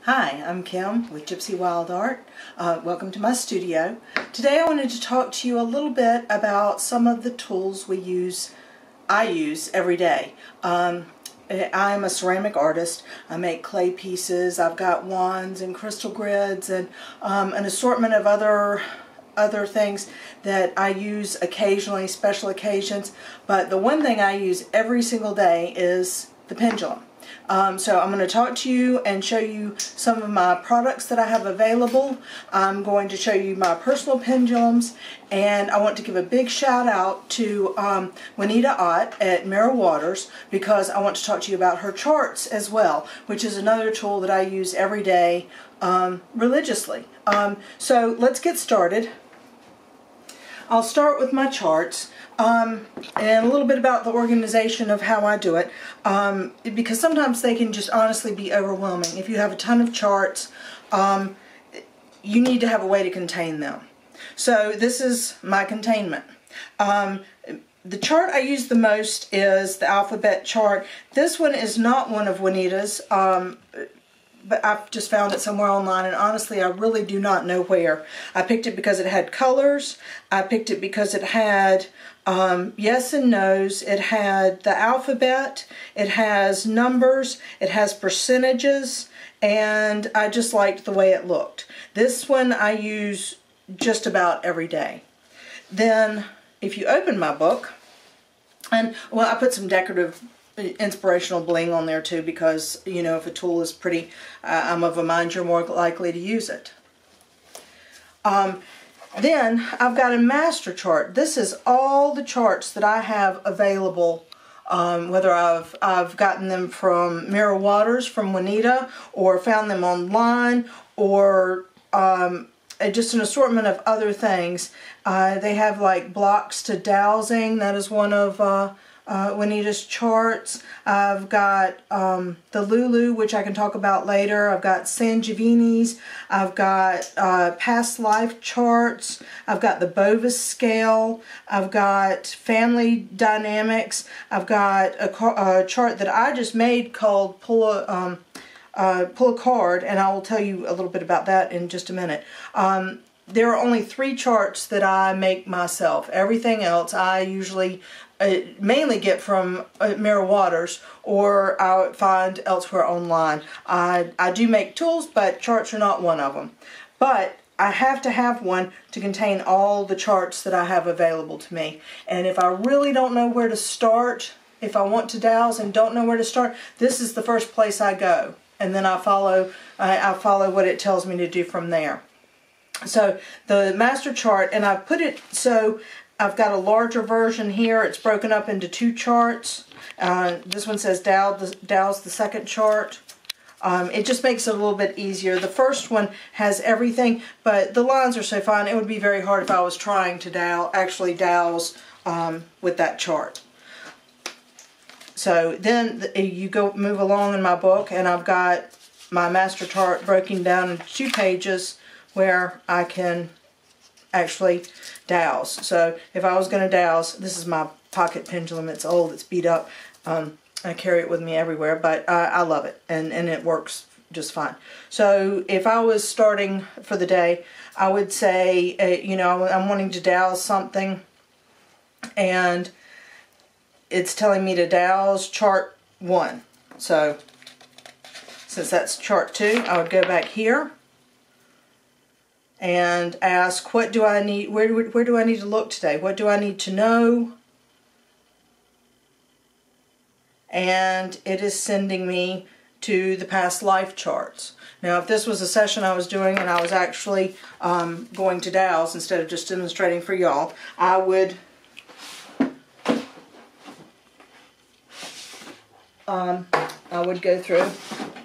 Hi, I'm Kim with Gypsy Wylde Art. Welcome to my studio. Today I wanted to talk to you a little bit about some of the tools I use every day. I'm a ceramic artist. I make clay pieces. I've got wands and crystal grids and an assortment of other things that I use occasionally, special occasions. But the one thing I use every single day is the pendulum. So I'm going to talk to you and show you some of my products that I have available. I'm going to show you my personal pendulums, and I want to give a big shout out to Juanita Ott at Mirrorwaters, because I want to talk to you about her charts as well, which is another tool that I use every day religiously. So let's get started. I'll start with my charts. And a little bit about the organization of how I do it, because sometimes they can just honestly be overwhelming. If you have a ton of charts, you need to have a way to contain them. So this is my containment. The chart I use the most is the alphabet chart. This one is not one of Juanita's, but I've just found it somewhere online, and honestly I really do not know where. I picked it because it had colors. I picked it because it had yes and no's. It had the alphabet, it has numbers, it has percentages, and I just liked the way it looked. This one I use just about every day. Then if you open my book, and well, I put some decorative inspirational bling on there too, because you know, if a tool is pretty, I'm of a mind you're more likely to use it. Then I've got a master chart. This is all the charts that I have available, whether I've gotten them from Mirrorwaters, from Juanita, or found them online, or just an assortment of other things. They have like blocks to dowsing. That is one of Juanita's charts. I've got the Lulu, which I can talk about later. I've got Sangiovini's. I've got past life charts. I've got the Bovis scale. I've got family dynamics. I've got a chart that I just made called Pull a Card, and I will tell you a little bit about that in just a minute. There are only 3 charts that I make myself. Everything else I usually mainly get from Mirrorwaters, or I find elsewhere online. I do make tools, but charts are not one of them. But I have to have one to contain all the charts that I have available to me. And if I really don't know where to start, if I want to dowse and don't know where to start, this is the first place I go. And then I follow what it tells me to do from there. So the master chart, and I've put it so I've got a larger version here. It's broken up into 2 charts. This one says dowse the second chart. It just makes it a little bit easier. The first one has everything, but the lines are so fine, it would be very hard if I was trying to actually dowse with that chart. So then you move along in my book, and I've got my master chart broken down into 2 pages where I can actually dowse. So if I was going to dowse, this is my pocket pendulum. It's old, it's beat up. I carry it with me everywhere, but I love it, and it works just fine. So if I was starting for the day, I would say, you know, I'm wanting to dowse something, and it's telling me to dowse chart 1. So since that's chart 2, I would go back here and ask, what do I need, where do I need to look today? What do I need to know? And it is sending me to the past life charts. Now, if this was a session I was doing and I was actually going to dowse instead of just demonstrating for y'all, I would go through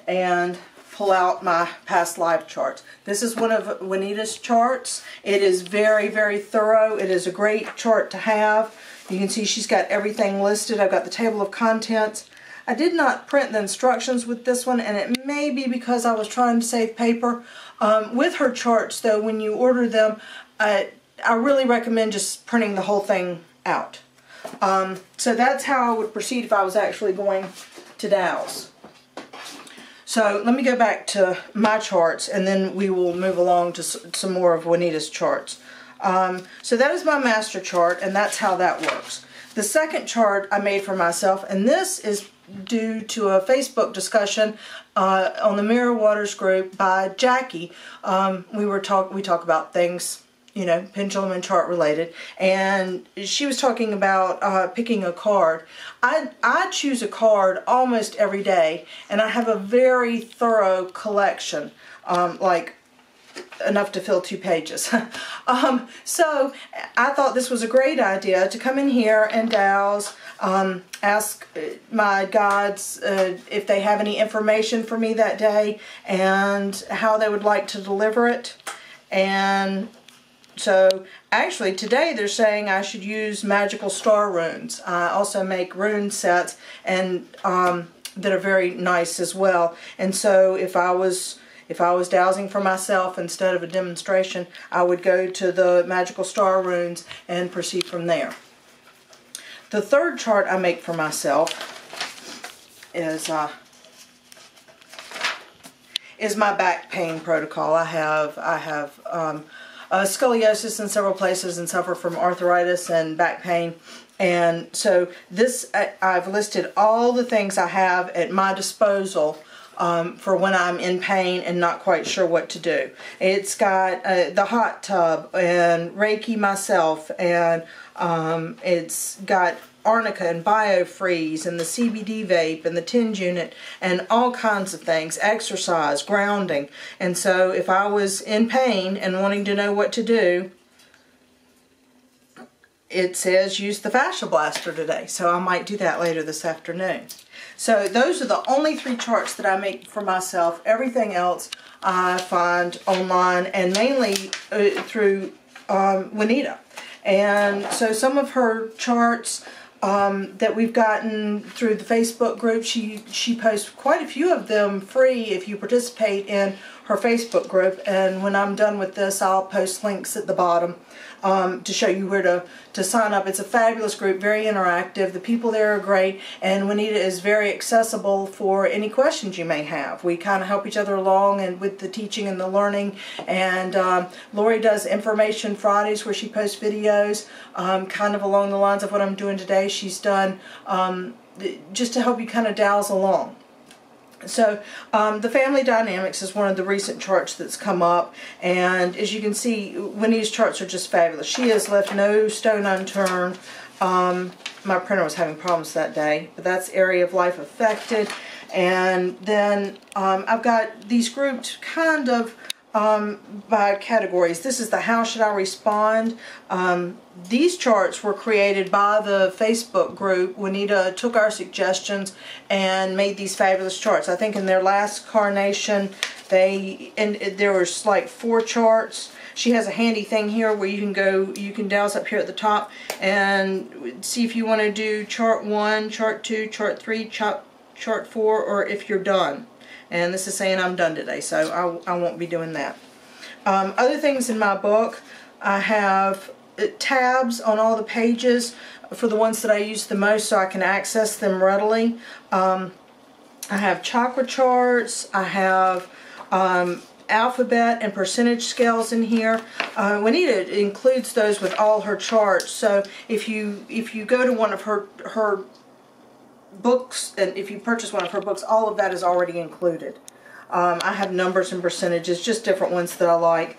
and pull out my past life charts. This is one of Juanita's charts. It is very, very thorough. It is a great chart to have. You can see she's got everything listed. I've got the table of contents. I did not print the instructions with this one, and it may be because I was trying to save paper. With her charts, though, when you order them, I really recommend just printing the whole thing out. So that's how I would proceed if I was actually going to dowse. So let me go back to my charts, and then we will move along to some more of Juanita's charts. So that is my master chart, and that's how that works. The second chart I made for myself, and this is due to a Facebook discussion on the Mirrorwaters group by Jackie. We talk about things, you know, pendulum and chart related, and she was talking about picking a card. I choose a card almost every day, and I have a very thorough collection, like enough to fill 2 pages. So I thought this was a great idea to come in here and dowse, ask my guides if they have any information for me that day and how they would like to deliver it. And so actually today they're saying I should use magical star runes. I also make rune sets, and that are very nice as well. And so if I was dowsing for myself instead of a demonstration, I would go to the magical star runes and proceed from there. The third chart I make for myself is my back pain protocol. I have scoliosis in several places and suffer from arthritis and back pain. And so this, I've listed all the things I have at my disposal for when I'm in pain and not quite sure what to do. It's got the hot tub and Reiki myself, and it's got arnica and biofreeze and the CBD vape and the TENS unit and all kinds of things, exercise, grounding. And so if I was in pain and wanting to know what to do, it says use the fascia blaster today, so I might do that later this afternoon. So those are the only 3 charts that I make for myself. Everything else I find online, and mainly through Juanita. And so some of her charts that we've gotten through the Facebook group, she posts quite a few of them free if you participate in her Facebook group. And when I'm done with this, I'll post links at the bottom to show you where to sign up. It's a fabulous group, very interactive. The people there are great, and Juanita is very accessible for any questions you may have. We kind of help each other along and with the teaching and the learning. And Lori does Information Fridays, where she posts videos kind of along the lines of what I'm doing today. She's done just to help you kind of dowse along. So the family dynamics is one of the recent charts that's come up, and as you can see, Winnie's charts are just fabulous. She has left no stone unturned. My printer was having problems that day, but that's area of life affected. And then I've got these grouped kind of by categories. This is the how should I respond. These charts were created by the Facebook group. Juanita took our suggestions and made these fabulous charts. I think in their last carnation there was like 4 charts. She has a handy thing here where you can dowse up here at the top and see if you want to do chart 1, chart 2, chart 3, chart 4, or if you're done. And this is saying I'm done today, so I won't be doing that. Other things in my book, I have tabs on all the pages for the ones that I use the most so I can access them readily. I have chakra charts. I have alphabet and percentage scales in here. Juanita includes those with all her charts, so if you go to one of her books, and if you purchase one of her books, all of that is already included. I have numbers and percentages, just different ones that I like.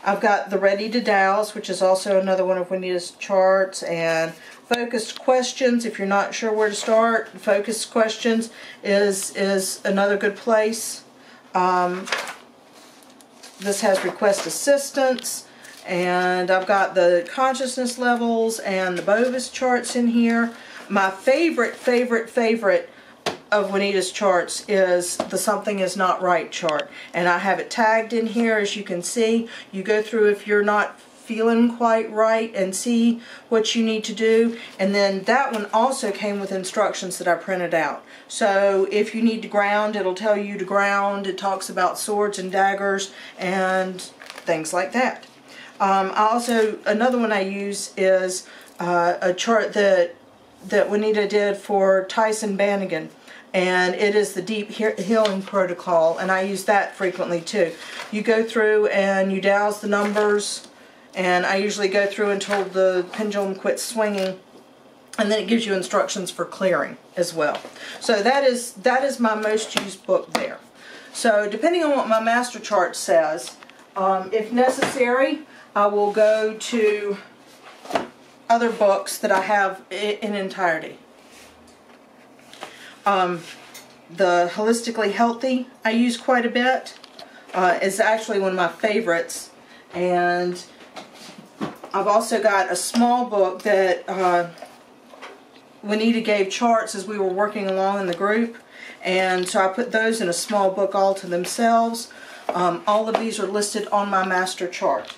I've got the Ready to Dowse, which is also another one of Juanita's charts, and focused questions. If you're not sure where to start, focused questions is another good place. This has request assistance. And I've got the consciousness levels and the Bovis charts in here. My favorite of Juanita's charts is the Something Is Not Right chart. And I have it tagged in here, as you can see. You go through if you're not feeling quite right and see what you need to do. And then that one also came with instructions that I printed out. So if you need to ground, it'll tell you to ground. It talks about swords and daggers and things like that. Another one I use is a chart that that Juanita did for Tyson Bannigan, and it is the Deep Healing Protocol, and I use that frequently too. You go through and you dowse the numbers, and I usually go through until the pendulum quits swinging, and then it gives you instructions for clearing as well. So that is my most used book there. So depending on what my master chart says, if necessary, I will go to other books that I have in entirety. The Holistically Healthy I use quite a bit. Is actually one of my favorites, and I've also got a small book that Juanita gave charts as we were working along in the group, and so I put those in a small book all to themselves. All of these are listed on my master chart,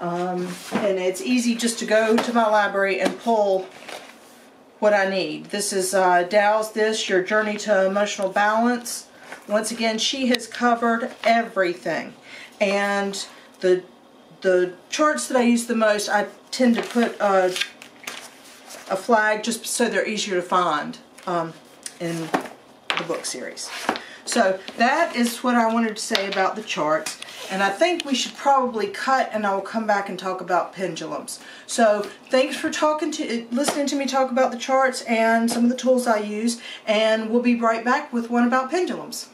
and it's easy just to go to my library and pull what I need. This is Dow's This, Your Journey to Emotional Balance. Once again, she has covered everything, and the charts that I use the most, I tend to put a flag just so they're easier to find in the book series. So that is what I wanted to say about the charts, and I think we should probably cut, and I will come back and talk about pendulums. So thanks for listening to me talk about the charts and some of the tools I use, and we'll be right back with one about pendulums.